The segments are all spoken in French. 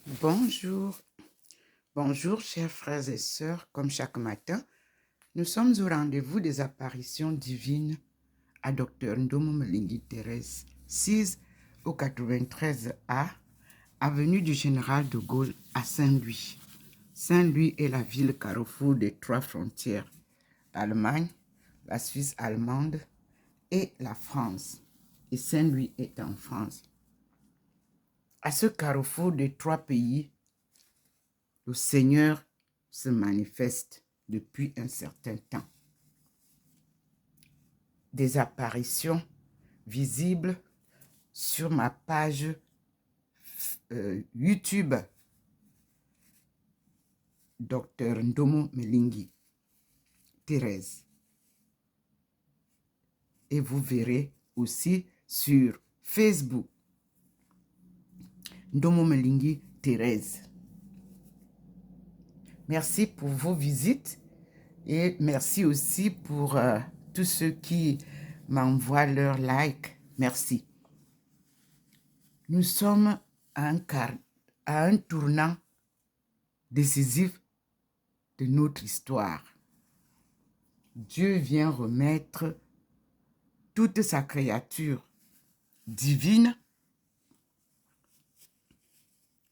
Bonjour, bonjour chers frères et sœurs, comme chaque matin, nous sommes au rendez-vous des apparitions divines à Dr Ndomo Mlingi Thérèse, 6 au 93A, avenue du Général de Gaulle à Saint-Louis. Saint-Louis est la ville carrefour des trois frontières, l'Allemagne, la Suisse allemande et la France. Et Saint-Louis est en France. À ce carrefour des trois pays, le Seigneur se manifeste depuis un certain temps. Des apparitions visibles sur ma page YouTube Dr Ndomo Mlingi Thérèse. Et vous verrez aussi sur Facebook Ndomo Mlingi Thérèse. Merci pour vos visites et merci aussi pour tous ceux qui m'envoient leurs likes. Merci. Nous sommes à un tournant décisif de notre histoire. Dieu vient remettre toute sa créature divine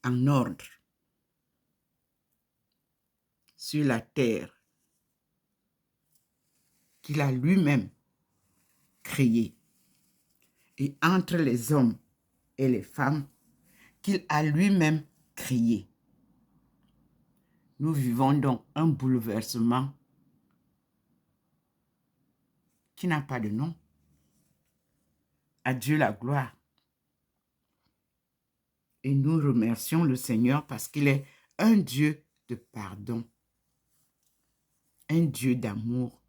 en ordre sur la terre qu'il a lui-même créée et entre les hommes et les femmes qu'il a lui-même créés. Nous vivons donc un bouleversement qui n'a pas de nom. À Dieu la gloire. Et nous remercions le Seigneur parce qu'il est un Dieu de pardon, un Dieu d'amour,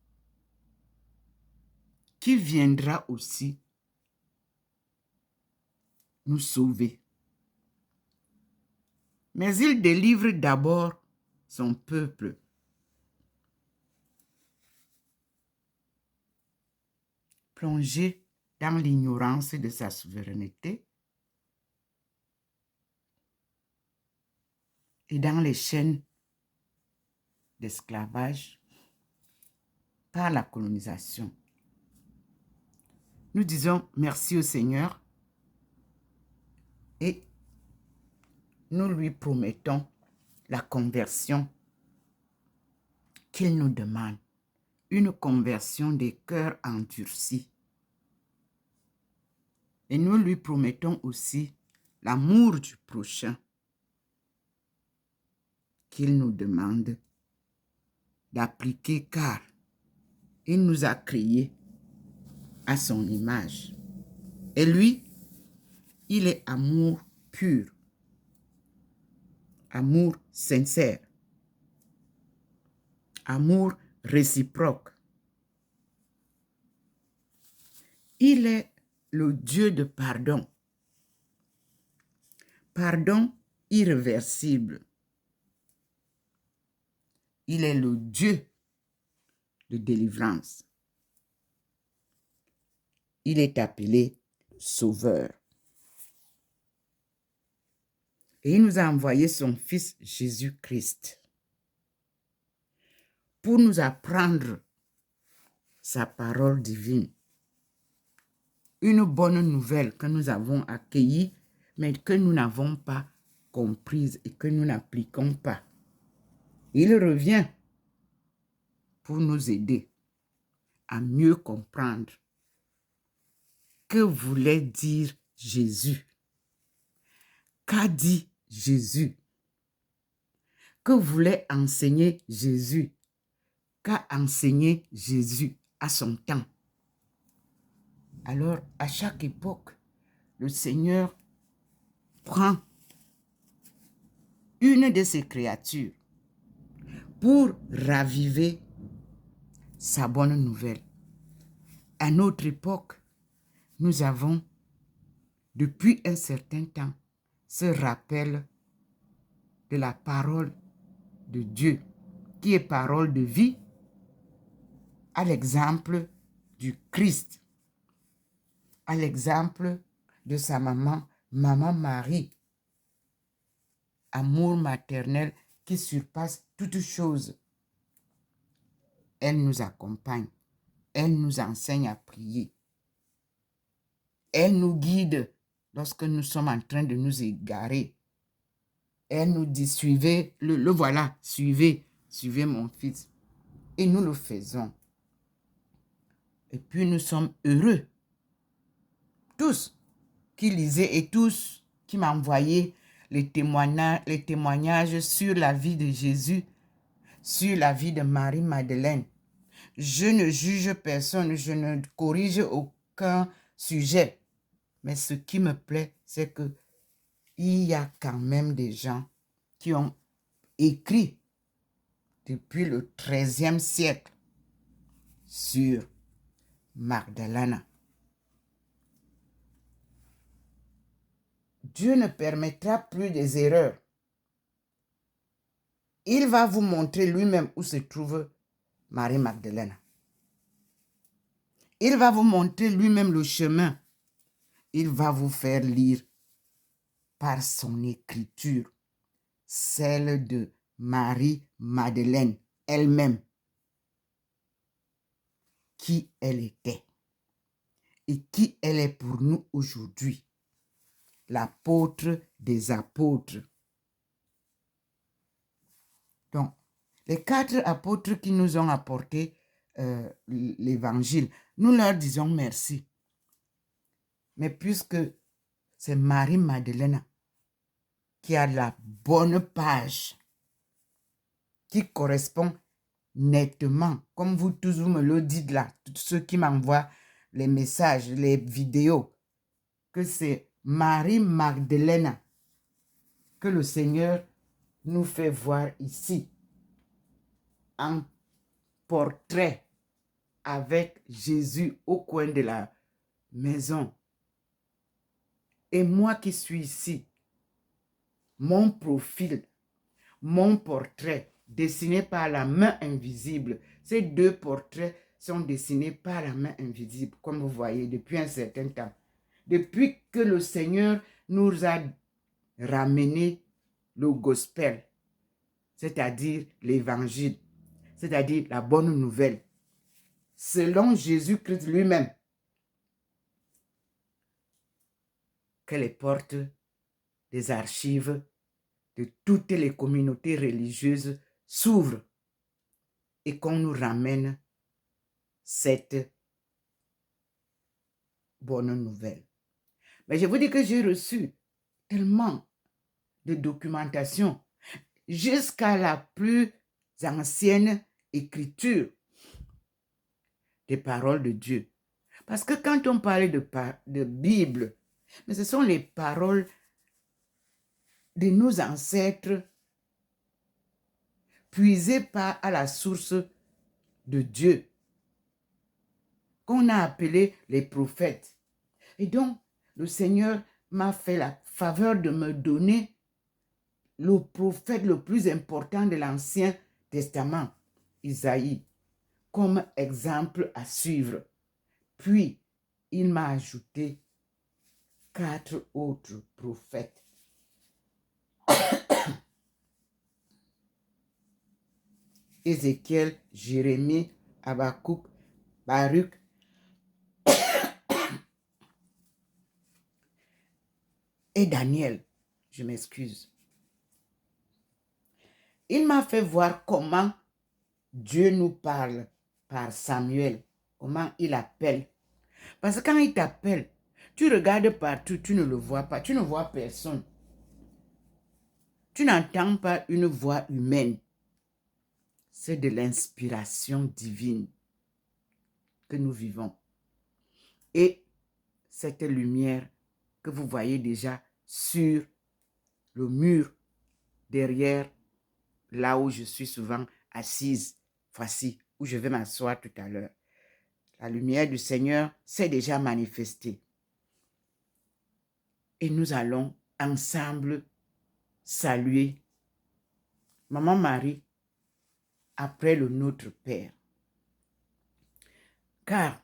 qui viendra aussi nous sauver. Mais il délivre d'abord son peuple. Plongé dans l'ignorance de sa souveraineté et dans les chaînes d'esclavage par la colonisation. Nous disons merci au Seigneur et nous lui promettons la conversion qu'il nous demande, une conversion des cœurs endurcis. Et nous lui promettons aussi l'amour du prochain qu'il nous demande d'appliquer car il nous a créés à son image. Et lui, il est amour pur, amour sincère, amour réciproque. Il est le Dieu de pardon, pardon irréversible. Il est le Dieu de délivrance. Il est appelé Sauveur. Et il nous a envoyé son Fils Jésus-Christ pour nous apprendre sa parole divine. Une bonne nouvelle que nous avons accueillie, mais que nous n'avons pas comprise et que nous n'appliquons pas. Il revient pour nous aider à mieux comprendre que voulait dire Jésus. Qu'a dit Jésus? Que voulait enseigner Jésus? Qu'a enseigné Jésus à son temps? Alors, à chaque époque, le Seigneur prend une de ses créatures pour raviver sa bonne nouvelle. À notre époque, nous avons, depuis un certain temps, ce rappel de la parole de Dieu, qui est parole de vie, à l'exemple du Christ, à l'exemple de sa maman, Maman Marie. amour maternel qui surpasse toute chose. Elle nous accompagne. Elle nous enseigne à prier. Elle nous guide lorsque nous sommes en train de nous égarer. Elle nous dit, suivez, le voilà, suivez mon fils. Et nous le faisons. Et puis nous sommes heureux. Tous qui lisaient et tous qui m'envoyaient les témoignages sur la vie de Jésus, sur la vie de Marie-Madeleine. Je ne juge personne, je ne corrige aucun sujet. Mais ce qui me plaît, c'est que il y a quand même des gens qui ont écrit depuis le XIIIe siècle sur Magdalena. Dieu ne permettra plus des erreurs. Il va vous montrer lui-même où se trouve Marie-Magdalena. Il va vous montrer lui-même le chemin. Il va vous faire lire par son écriture, celle de Marie-Madeleine elle-même, qui elle était et qui elle est pour nous aujourd'hui, l'apôtre des apôtres. Donc, les 4 apôtres qui nous ont apporté l'évangile, nous leur disons merci. Mais puisque c'est Marie-Madeleine qui a la bonne page, qui correspond nettement, comme vous tous vous me le dites là, tous ceux qui m'envoient les messages, les vidéos, que c'est Marie-Magdeleine que le Seigneur nous fait voir ici, en portrait avec Jésus au coin de la maison. Et moi qui suis ici, mon profil, mon portrait, dessiné par la main invisible. Ces 2 portraits sont dessinés par la main invisible, comme vous voyez, depuis un certain temps. Depuis que le Seigneur nous a ramené le gospel, c'est-à-dire l'évangile, c'est-à-dire la bonne nouvelle, selon Jésus-Christ lui-même, que les portes des archives de toutes les communautés religieuses s'ouvrent et qu'on nous ramène cette bonne nouvelle. Mais je vous dis que j'ai reçu tellement de documentation jusqu'à la plus ancienne écriture des paroles de Dieu. Parce que quand on parle de Bible, mais ce sont les paroles de nos ancêtres puisées à la source de Dieu, qu'on a appelé les prophètes. Et donc, le Seigneur m'a fait la faveur de me donner le prophète le plus important de l'Ancien Testament, Isaïe, comme exemple à suivre. Puis, il m'a ajouté 4 autres prophètes. Ézéchiel, Jérémie, Habakkuk, Baruch, et Daniel. Je m'excuse. Il m'a fait voir comment Dieu nous parle par Samuel, comment il appelle. Parce que quand il t'appelle, tu regardes partout, tu ne le vois pas, tu ne vois personne. Tu n'entends pas une voix humaine. C'est de l'inspiration divine que nous vivons. Et cette lumière que vous voyez déjà sur le mur derrière là où je suis souvent assise, voici où je vais m'asseoir tout à l'heure. La lumière du Seigneur s'est déjà manifestée. Et nous allons ensemble saluer Maman Marie après le Notre Père. Car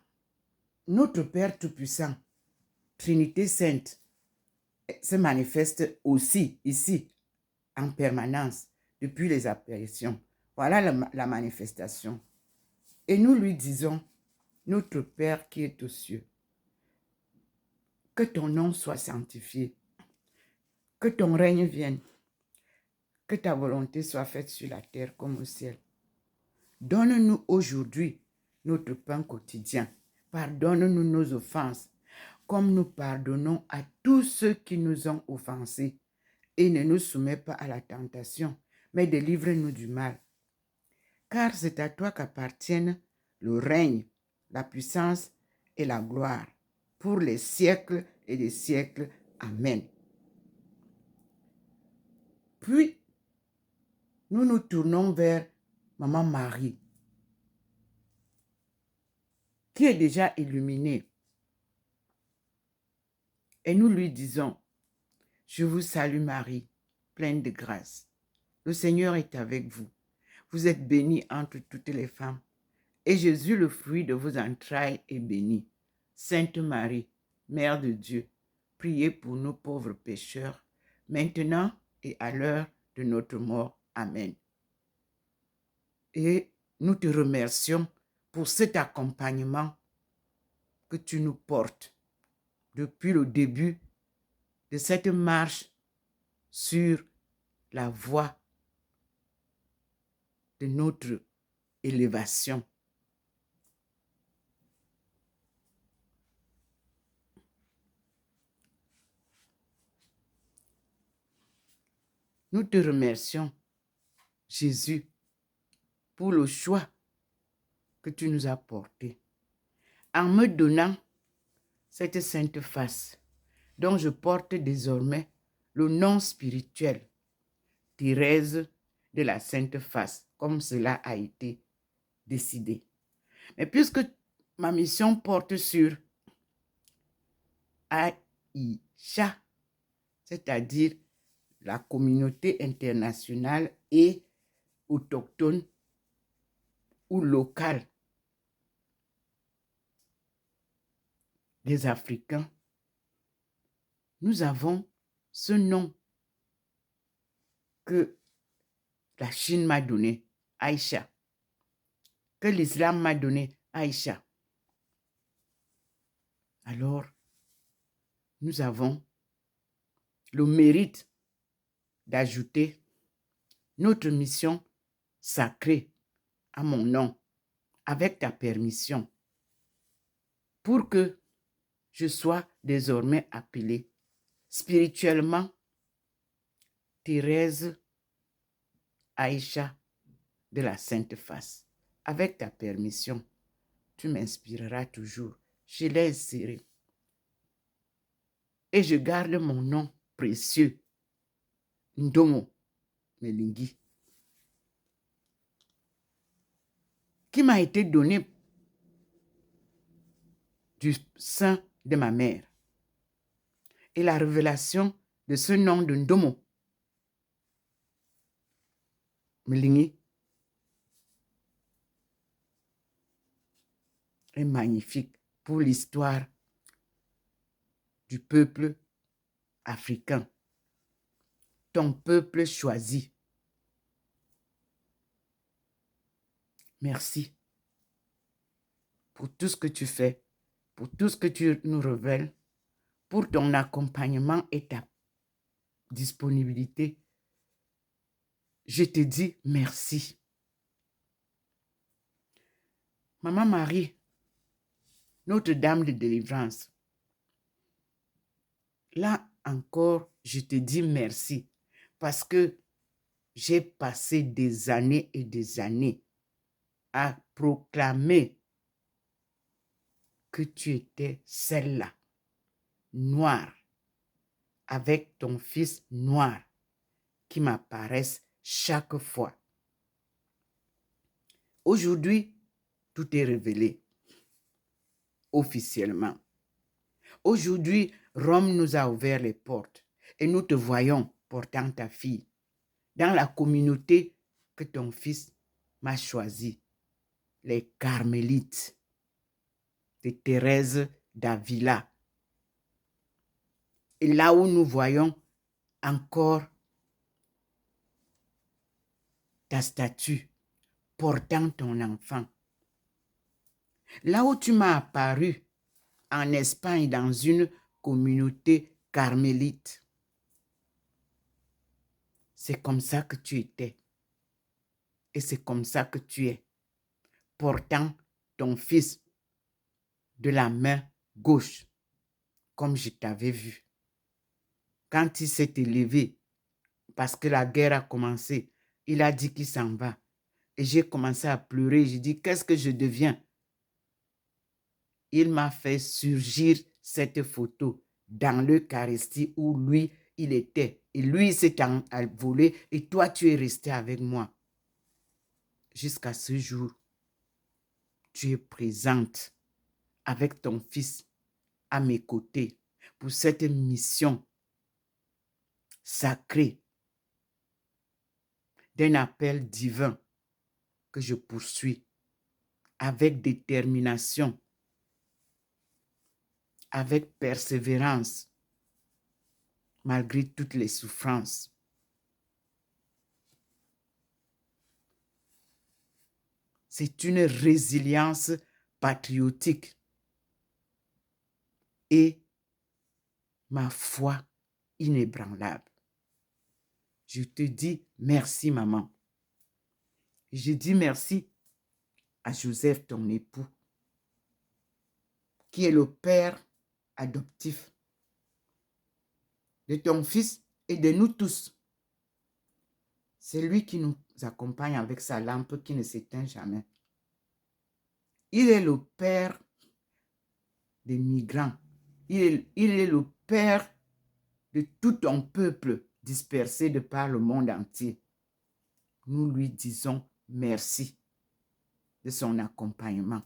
notre Père Tout-Puissant, Trinité Sainte, se manifeste aussi ici, en permanence depuis les apparitions. Voilà la manifestation. Et nous lui disons, notre Père qui est aux cieux, que ton nom soit sanctifié, que ton règne vienne, que ta volonté soit faite sur la terre comme au ciel. Donne-nous aujourd'hui notre pain quotidien. Pardonne-nous nos offenses, comme nous pardonnons à tous ceux qui nous ont offensés. Et ne nous soumets pas à la tentation, mais délivre-nous du mal. Car c'est à toi qu'appartiennent le règne, la puissance et la gloire, pour les siècles et des siècles. Amen. Puis, nous nous tournons vers Maman Marie, qui est déjà illuminée. Et nous lui disons, je vous salue Marie, pleine de grâce. Le Seigneur est avec vous. Vous êtes bénie entre toutes les femmes. Et Jésus, le fruit de vos entrailles, est béni. Sainte Marie, Mère de Dieu, priez pour nous pauvres pécheurs, maintenant et à l'heure de notre mort. Amen. Et nous te remercions pour cet accompagnement que tu nous portes depuis le début de cette marche sur la voie de notre élévation. Nous te remercions, Jésus, pour le choix que tu nous as porté, en me donnant cette sainte face dont je porte désormais le nom spirituel, Thérèse de la Sainte Face, comme cela a été décidé. Mais puisque ma mission porte sur Aïcha, c'est-à-dire la communauté internationale et autochtone ou locale des Africains, nous avons ce nom que la Chine m'a donné, Aïcha, que l'islam m'a donné, Aïcha. Alors, nous avons le mérite d'ajouter notre mission sacrée à mon nom, avec ta permission, pour que je sois désormais appelée spirituellement Thérèse Aïcha de la Sainte Face. Avec ta permission, tu m'inspireras toujours. Je l'ai inséré. Et je garde mon nom précieux, Ndomo Melingi, qui m'a été donné du sein de ma mère. Et la révélation de ce nom de Ndomo Melingi est magnifique pour l'histoire du peuple africain, ton peuple choisi. Merci pour tout ce que tu fais, pour tout ce que tu nous révèles, pour ton accompagnement et ta disponibilité. Je te dis merci. Maman Marie, Notre-Dame de délivrance, là encore, je te dis merci parce que j'ai passé des années et des années à proclamer que tu étais celle-là, noire, avec ton fils noir, qui m'apparaissent chaque fois. Aujourd'hui, tout est révélé officiellement. Aujourd'hui, Rome nous a ouvert les portes et nous te voyons portant ta fille dans la communauté que ton fils m'a choisi, les Carmélites de Thérèse d'Avila. Et là où nous voyons encore ta statue, portant ton enfant. Là où tu m'as apparu, en Espagne, dans une communauté carmélite, c'est comme ça que tu étais. Et c'est comme ça que tu es, portant ton fils de la main gauche, comme je t'avais vu. Quand il s'est élevé, parce que la guerre a commencé, il a dit qu'il s'en va. Et j'ai commencé à pleurer. J'ai dit, qu'est-ce que je deviens? Il m'a fait surgir cette photo dans l'Eucharistie où lui, il était. Et lui, il s'est envolé et toi, tu es resté avec moi. Jusqu'à ce jour, tu es présente avec ton fils à mes côtés pour cette mission sacrée d'un appel divin que je poursuis avec détermination, avec persévérance, malgré toutes les souffrances. C'est une résilience patriotique et ma foi inébranlable. Je te dis merci, maman. Je dis merci à Joseph, ton époux, qui est le père adoptif de ton fils et de nous tous. C'est lui qui nous accompagne avec sa lampe qui ne s'éteint jamais. Il est le père des migrants. Il est le père de tout ton peuple dispersé de par le monde entier. Nous lui disons merci de son accompagnement.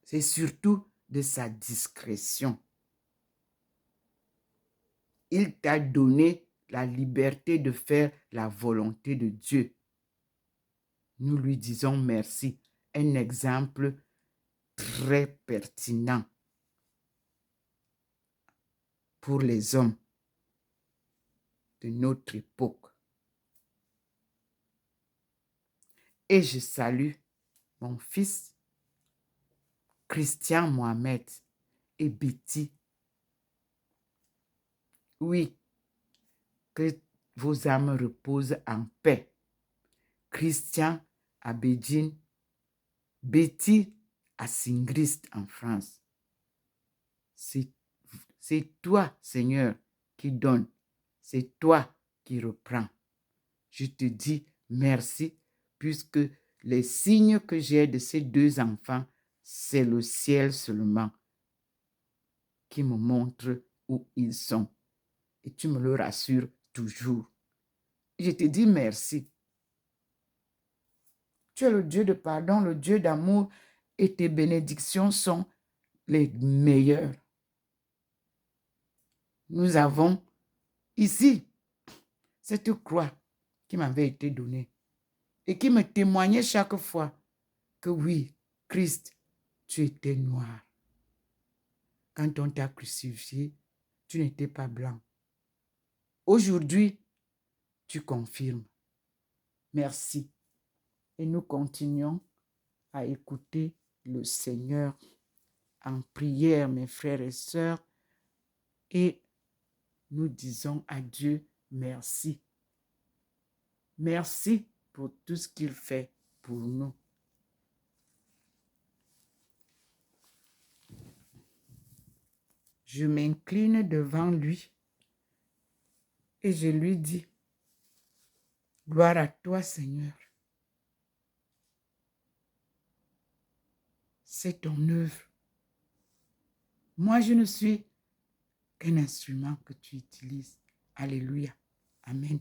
C'est surtout de sa discrétion. Il t'a donné la liberté de faire la volonté de Dieu. Nous lui disons merci. Un exemple très pertinent pour les hommes de notre époque. Et je salue mon fils Christian Mohamed et Betty. Oui, que vos âmes reposent en paix. Christian à Beijing, Betty à Singrist en France. C'est toi, Seigneur, qui donne. C'est toi qui reprends. Je te dis merci puisque les signes que j'ai de ces deux enfants, c'est le ciel seulement qui me montre où ils sont. Et tu me le rassures toujours. Je te dis merci. Tu es le Dieu de pardon, le Dieu d'amour et tes bénédictions sont les meilleures. Nous avons ici cette croix qui m'avait été donnée et qui me témoignait chaque fois que oui, Christ, tu étais noir. Quand on t'a crucifié, tu n'étais pas blanc. Aujourd'hui, tu confirmes. Merci. Et nous continuons à écouter le Seigneur en prière, mes frères et sœurs, et nous disons à Dieu merci. Merci pour tout ce qu'il fait pour nous. Je m'incline devant lui et je lui dis, gloire à toi, Seigneur. C'est ton œuvre. Moi, je ne suis qu'un instrument que tu utilises. Alléluia. Amen.